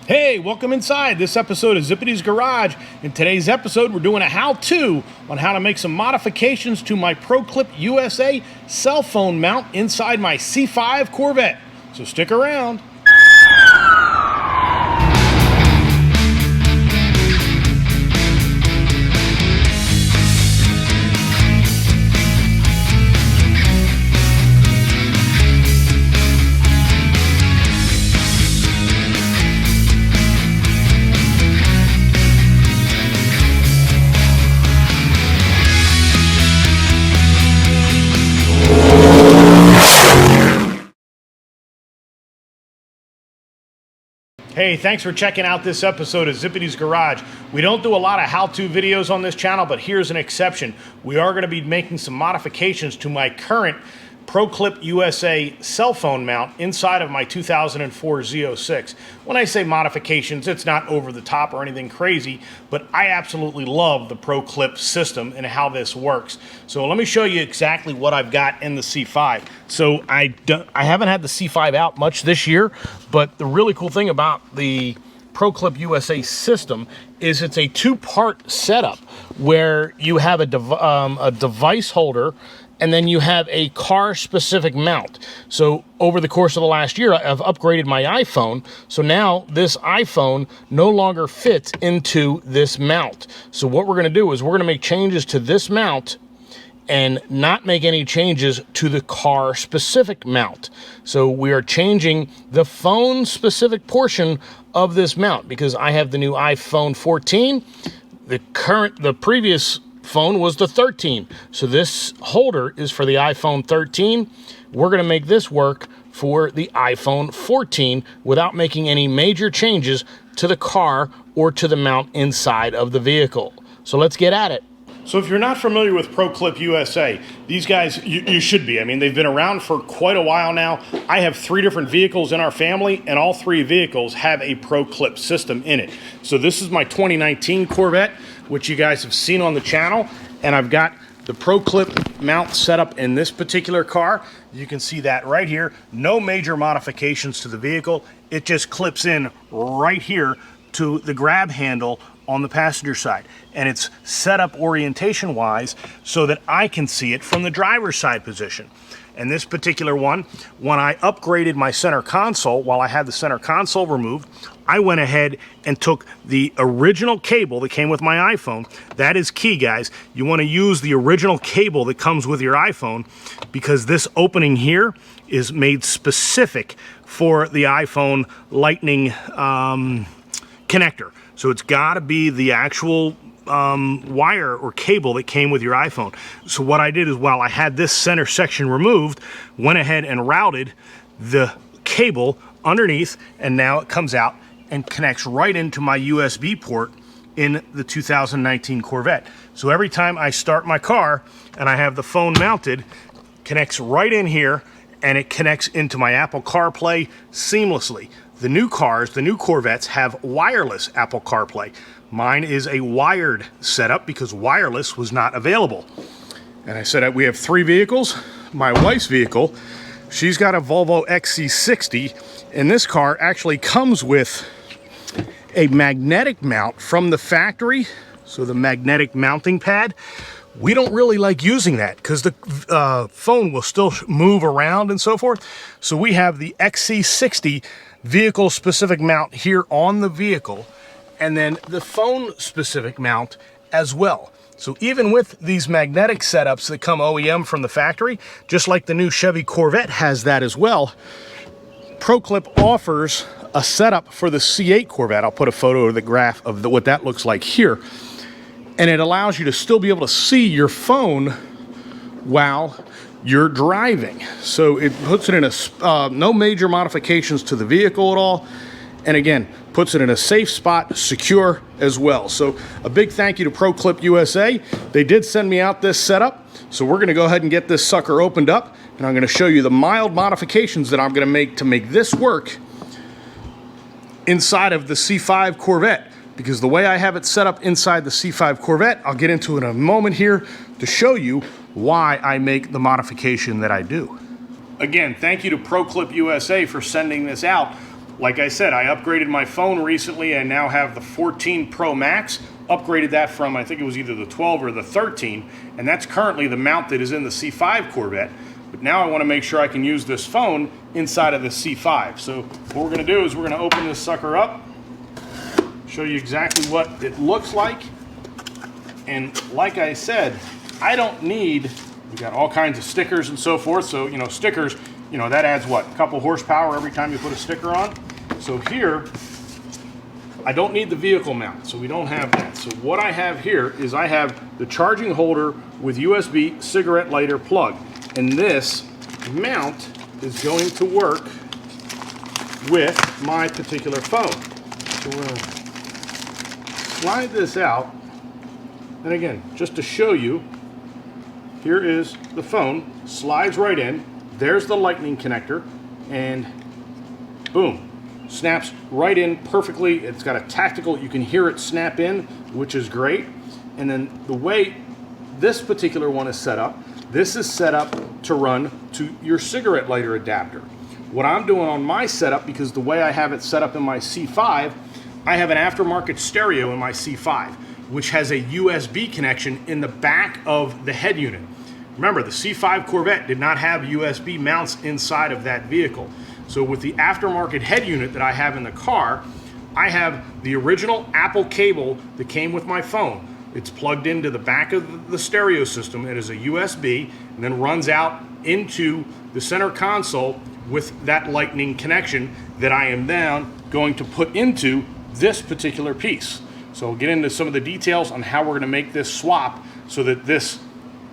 Hey, welcome inside this episode of Zippity's Garage. In today's episode, we're doing a how-to on how to make some modifications to my ProClip USA cell phone mount inside my C5 Corvette. So stick around. Hey, thanks for checking out this episode of Zippity's Garage. We don't do a lot of how-to videos on this channel, but here's an exception. We are going to be making some modifications to my current ProClip USA cell phone mount inside of my 2004 Z06. When I say modifications, it's not over the top or anything crazy, but I absolutely love the ProClip system and how this works. So let me show you exactly what I've got in the C5. So I haven't had the C5 out much this year, but the really cool thing about the ProClip USA system is it's a two-part setup where you have a device holder and then you have a car-specific mount. So over the course of the last year, I've upgraded my iPhone. So now this iPhone no longer fits into this mount. So what we're gonna do is we're gonna make changes to this mount and not make any changes to the car-specific mount. So we are changing the phone-specific portion of this mount because I have the new iPhone 14. The previous phone was the 13. So this holder is for the iPhone 13. We're going to make this work for the iPhone 14 without making any major changes to the car or to the mount inside of the vehicle. So let's get at it. So if you're not familiar with ProClip USA, these guys, you should be. I mean, they've been around for quite a while now. I have 3 different vehicles in our family, and all 3 vehicles have a ProClip system in it. So this is my 2019 Corvette, which you guys have seen on the channel, and I've got the ProClip mount set up in this particular car. You can see that right here. No major modifications to the vehicle. It just clips in right here to the grab handle on the passenger side, and it's set up orientation wise so that I can see it from the driver's side position. And this particular one, when I upgraded my center console, while I had the center console removed, I went ahead and took the original cable that came with my iPhone. That is key, guys. You want to use the original cable that comes with your iPhone because this opening here is made specific for the iPhone Lightning connector. So it's got to be the actual wire or cable that came with your iPhone. So what I did is, while I had this center section removed, went ahead and routed the cable underneath, and now it comes out and connects right into my USB port in the 2019 Corvette. So every time I start my car and I have the phone mounted, connects right in here, and it connects into my Apple CarPlay seamlessly. The new cars, the new Corvettes, have wireless Apple CarPlay. Mine is a wired setup because wireless was not available. And I said we have 3 vehicles. My wife's vehicle, she's got a Volvo XC60, and this car actually comes with a magnetic mount from the factory, so the magnetic mounting pad. We don't really like using that because the phone will still move around and so forth. So we have the XC60 vehicle specific mount here on the vehicle, and then the phone specific mount as well. So even with these magnetic setups that come OEM from the factory, just like the new Chevy Corvette has that as well, ProClip offers a setup for the C8 Corvette. I'll put a photo of the graph of what that looks like here. And it allows you to still be able to see your phone while you're driving. So it puts it in a, no major modifications to the vehicle at all. And again, puts it in a safe spot, secure as well. So a big thank you to ProClip USA. They did send me out this setup. So we're gonna go ahead and get this sucker opened up, and I'm gonna show you the mild modifications that I'm gonna make to make this work inside of the C5 Corvette. Because the way I have it set up inside the C5 Corvette, I'll get into it in a moment here to show you why I make the modification that I do. Again, thank you to ProClip USA for sending this out. Like I said, I upgraded my phone recently and now have the 14 Pro Max. Upgraded that from, I think it was either the 12 or the 13, and that's currently the mount that is in the C5 Corvette. But now I want to make sure I can use this phone inside of the C5. So what we're going to do is we're going to open this sucker up, show you exactly what it looks like. And like I said, I don't need, we got all kinds of stickers and so forth. So, you know, stickers, you know, that adds what? A couple horsepower every time you put a sticker on. So here, I don't need the vehicle mount, so we don't have that. So what I have here is I have the charging holder with USB cigarette lighter plug. And this mount is going to work with my particular phone. So we're going to slide this out. And again, just to show you, here is the phone, slides right in. There's the lightning connector, and boom, snaps right in perfectly. It's got a tactical, you can hear it snap in, which is great. And then the way this particular one is set up, this is set up to run to your cigarette lighter adapter. What I'm doing on my setup, because the way I have it set up in my C5, I have an aftermarket stereo in my C5, which has a USB connection in the back of the head unit. Remember, the C5 Corvette did not have USB mounts inside of that vehicle. So with the aftermarket head unit that I have in the car, I have the original Apple cable that came with my phone. It's plugged into the back of the stereo system. It is a USB and then runs out into the center console with that lightning connection that I am now going to put into this particular piece. So we'll get into some of the details on how we're going to make this swap so that this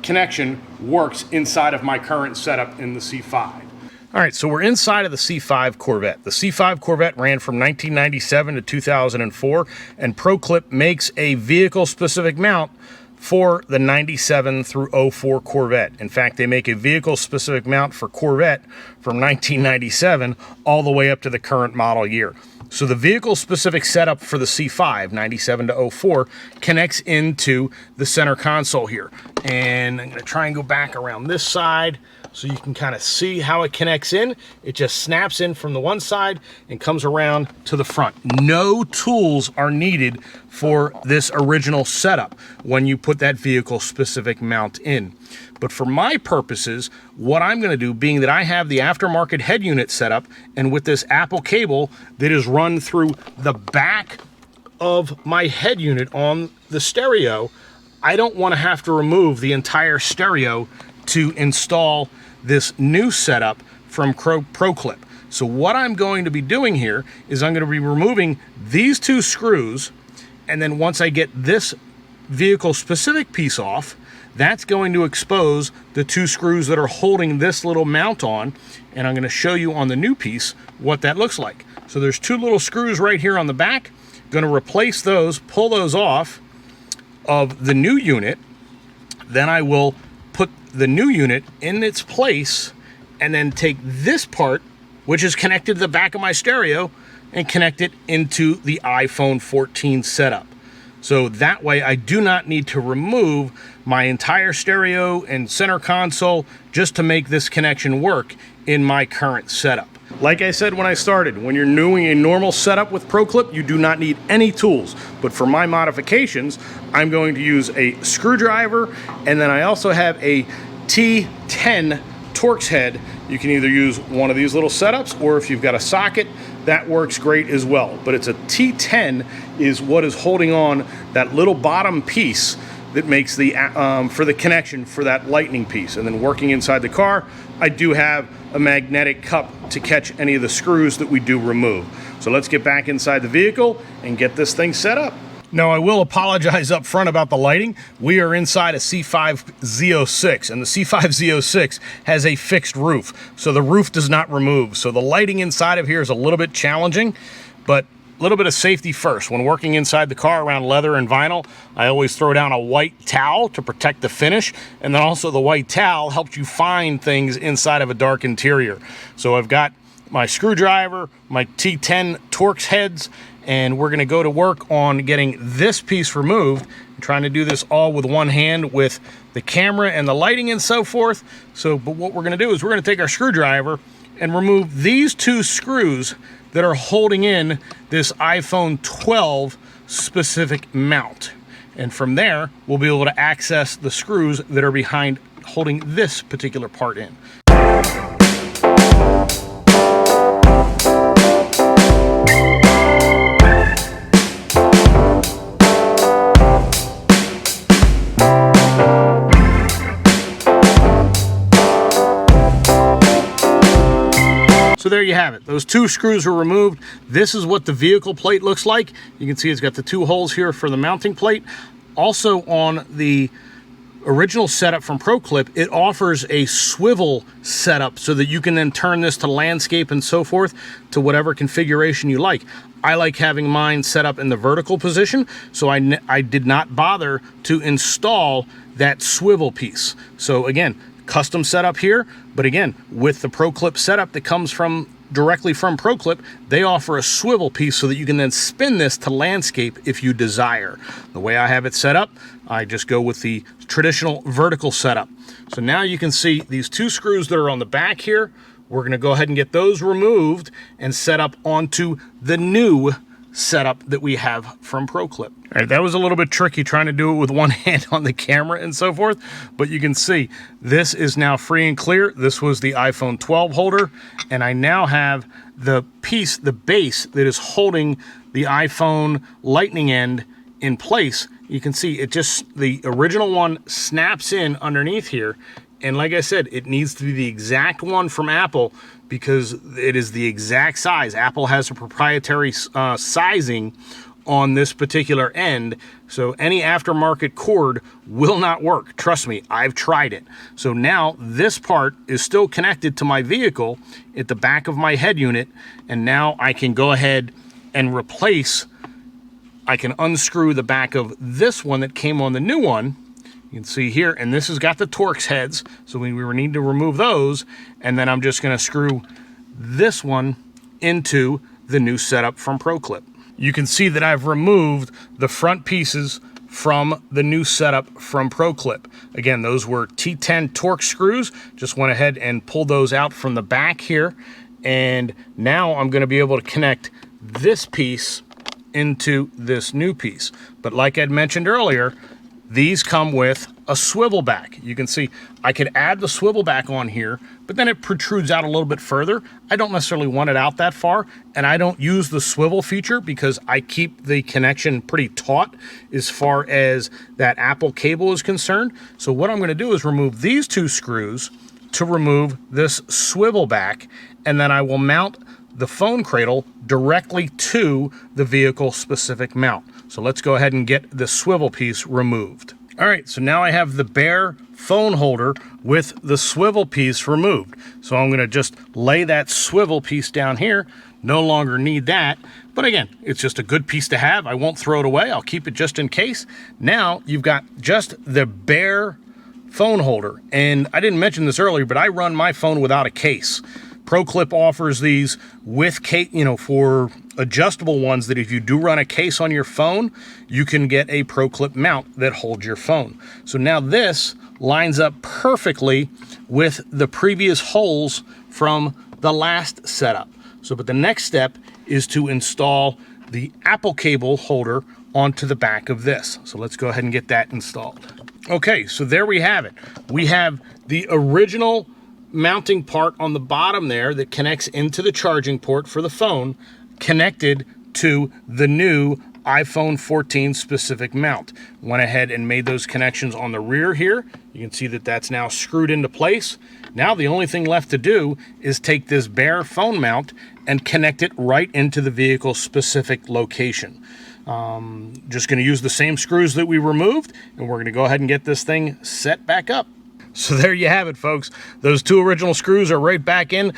connection works inside of my current setup in the C5. All right, so we're inside of the C5 Corvette. The C5 Corvette ran from 1997 to 2004, and ProClip makes a vehicle-specific mount for the 97 through 04 Corvette. In fact, they make a vehicle-specific mount for Corvette from 1997 all the way up to the current model year. So the vehicle-specific setup for the C5, 97 to 04, connects into the center console here. And I'm going to try and go back around this side so you can kind of see how it connects in. It just snaps in from the one side and comes around to the front. No tools are needed for this original setup when you put that vehicle-specific mount in. But for my purposes, what I'm going to do, being that I have the aftermarket head unit set up, and with this Apple cable that is run through the back of my head unit on the stereo, I don't want to have to remove the entire stereo to install this new setup from ProClip. So what I'm going to be doing here is I'm going to be removing these two screws, and then once I get this vehicle-specific piece off, that's going to expose the two screws that are holding this little mount on, and I'm going to show you on the new piece what that looks like. So there's two little screws right here on the back. Going to replace those, pull those off of the new unit. Then I will put the new unit in its place and then take this part, which is connected to the back of my stereo, and connect it into the iPhone 14 setup. So that way I do not need to remove my entire stereo and center console just to make this connection work in my current setup. Like I said when I started, when you're doing a normal setup with ProClip, you do not need any tools. But for my modifications, I'm going to use a screwdriver, and then I also have a T10 Torx head. You can either use one of these little setups, or if you've got a socket, that works great as well. But it's a T10 is what is holding on that little bottom piece that makes the for the connection for that lightning piece. And then working inside the car, I do have a magnetic cup to catch any of the screws that we do remove. So let's get back inside the vehicle and get this thing set up. Now, I will apologize up front about the lighting. We are inside a C5 Z06, and the C5 Z06 has a fixed roof, so the roof does not remove. So the lighting inside of here is a little bit challenging, but a little bit of safety first. When working inside the car around leather and vinyl, I always throw down a white towel to protect the finish, and then also the white towel helps you find things inside of a dark interior. So I've got my screwdriver, my T10 Torx heads, and we're going to go to work on getting this piece removed. I'm trying to do this all with one hand with the camera and the lighting and so forth. But what we're going to do is we're going to take our screwdriver and remove these two screws that are holding in this iPhone 12 specific mount. And from there, we'll be able to access the screws that are behind holding this particular part in. So there you have it. Those two screws were removed. This is what the vehicle plate looks like. You can see it's got the two holes here for the mounting plate. Also on the original setup from ProClip, it offers a swivel setup so that you can then turn this to landscape and so forth to whatever configuration you like. I like having mine set up in the vertical position, so I did not bother to install that swivel piece. So again, custom setup here, but again, with the ProClip setup that comes directly from ProClip, they offer a swivel piece so that you can then spin this to landscape if you desire. The way I have it set up, I just go with the traditional vertical setup. So now you can see these two screws that are on the back here. We're going to go ahead and get those removed and set up onto the new setup that we have from ProClip. All right, that was a little bit tricky trying to do it with one hand on the camera and so forth, but you can see this is now free and clear. This was the iPhone 12 holder, and I now have the piece, the base that is holding the iPhone lightning end in place. You can see it just, the original one snaps in underneath here. And like I said, it needs to be the exact one from Apple because it is the exact size. Apple has a proprietary sizing on this particular end, so any aftermarket cord will not work. Trust me, I've tried it. So now this part is still connected to my vehicle at the back of my head unit, and now I can go ahead and replace, I can unscrew the back of this one that came on the new one. You can see here, and this has got the Torx heads, so we need to remove those, and then I'm just going to screw this one into the new setup from ProClip. You can see that I've removed the front pieces from the new setup from ProClip. Again, those were T10 Torx screws. Just went ahead and pulled those out from the back here, and now I'm going to be able to connect this piece into this new piece. But like I'd mentioned earlier, these come with a swivel back. You can see I could add the swivel back on here, but then it protrudes out a little bit further. I don't necessarily want it out that far, and I don't use the swivel feature because I keep the connection pretty taut as far as that Apple cable is concerned. So what I'm going to do is remove these two screws to remove this swivel back, and then I will mount the phone cradle directly to the vehicle specific mount. So let's go ahead and get the swivel piece removed. All right, so now I have the bare phone holder with the swivel piece removed. So I'm gonna just lay that swivel piece down here. No longer need that, but again, it's just a good piece to have. I won't throw it away, I'll keep it just in case. Now you've got just the bare phone holder. And I didn't mention this earlier, but I run my phone without a case. ProClip offers these with case, for adjustable ones that if you do run a case on your phone, you can get a ProClip mount that holds your phone. So now this lines up perfectly with the previous holes from the last setup. So, but the next step is to install the Apple cable holder onto the back of this. So let's go ahead and get that installed. Okay, so there we have it. We have the original mounting part on the bottom there that connects into the charging port for the phone, connected to the new iPhone 14 specific mount. Went ahead and made those connections on the rear here. You can see that that's now screwed into place. Now the only thing left to do is take this bare phone mount and connect it right into the vehicle specific location. Just going to use the same screws that we removed, and we're going to go ahead and get this thing set back up. So there you have it, folks. Those two original screws are right back in.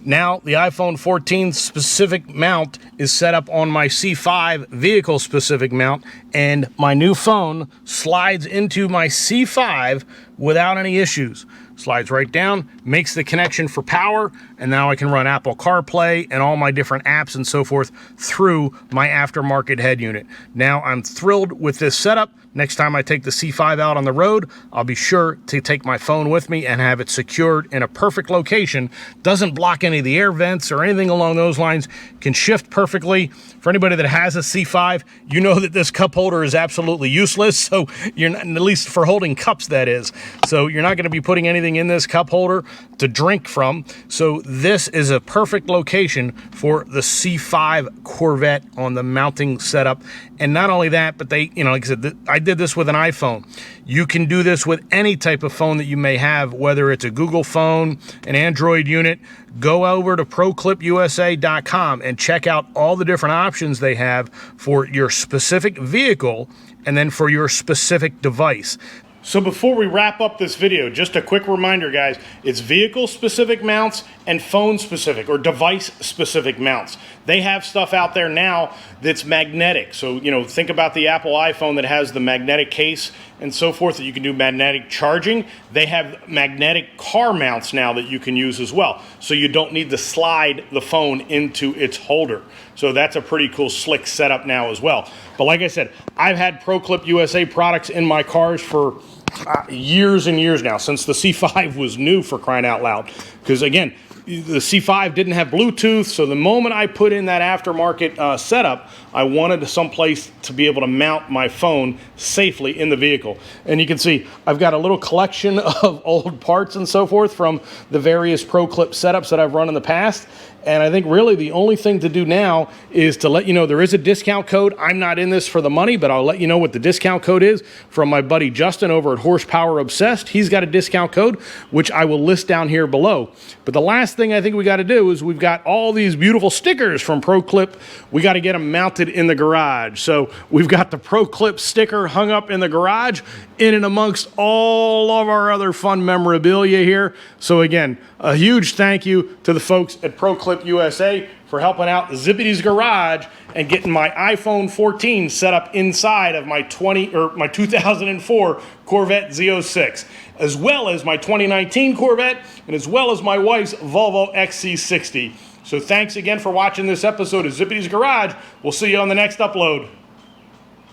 Now the iPhone 14 specific mount is set up on my C5 vehicle specific mount, and my new phone slides into my C5 without any issues. Slides right down, makes the connection for power, and now I can run Apple CarPlay and all my different apps and so forth through my aftermarket head unit. Now I'm thrilled with this setup. next time I take the C5 out on the road, I'll be sure to take my phone with me and have it secured in a perfect location. Doesn't block any of the air vents or anything along those lines. Can shift perfectly. For anybody that has a C5, you know that this cup holder is absolutely useless. So you're not, at least for holding cups, that is. So you're not going to be putting anything in this cup holder to drink from. So this is a perfect location for the C5 Corvette on the mounting setup. And not only that, but they, you know, like I said, I did this with an iPhone. You can do this with any type of phone that you may have, whether it's a Google phone, an Android unit. Go over to ProClipUSA.com and check out all the different options they have for your specific vehicle and then for your specific device. So before we wrap up this video, just a quick reminder, guys, it's vehicle-specific mounts and phone-specific or device-specific mounts. They have stuff out there now that's magnetic. So, you know, think about the Apple iPhone that has the magnetic case and so forth that you can do magnetic charging. They have magnetic car mounts now that you can use as well. So you don't need to slide the phone into its holder. So that's a pretty cool, slick setup now as well. But like I said, I've had ProClip USA products in my cars for years and years now, since the C5 was new, for crying out loud. Because again, the C5 didn't have Bluetooth, so the moment I put in that aftermarket setup, I wanted someplace to be able to mount my phone safely in the vehicle. And you can see I've got a little collection of old parts and so forth from the various ProClip setups that I've run in the past. And I think really the only thing to do now is to let you know there is a discount code. I'm not in this for the money, but I'll let you know what the discount code is from my buddy Justin over at Horsepower Obsessed. He's got a discount code, which I will list down here below. But the last thing I think we got to do is we've got all these beautiful stickers from ProClip. We got to get them mounted in the garage. So we've got the ProClip sticker hung up in the garage in and amongst all of our other fun memorabilia here. So again, a huge thank you to the folks at ProClip USA for helping out Zippy's Garage and getting my iPhone 14 set up inside of my 2004 Corvette Z06, as well as my 2019 Corvette, and as well as my wife's Volvo XC60. So thanks again for watching this episode of Zippy's Garage. We'll see you on the next upload.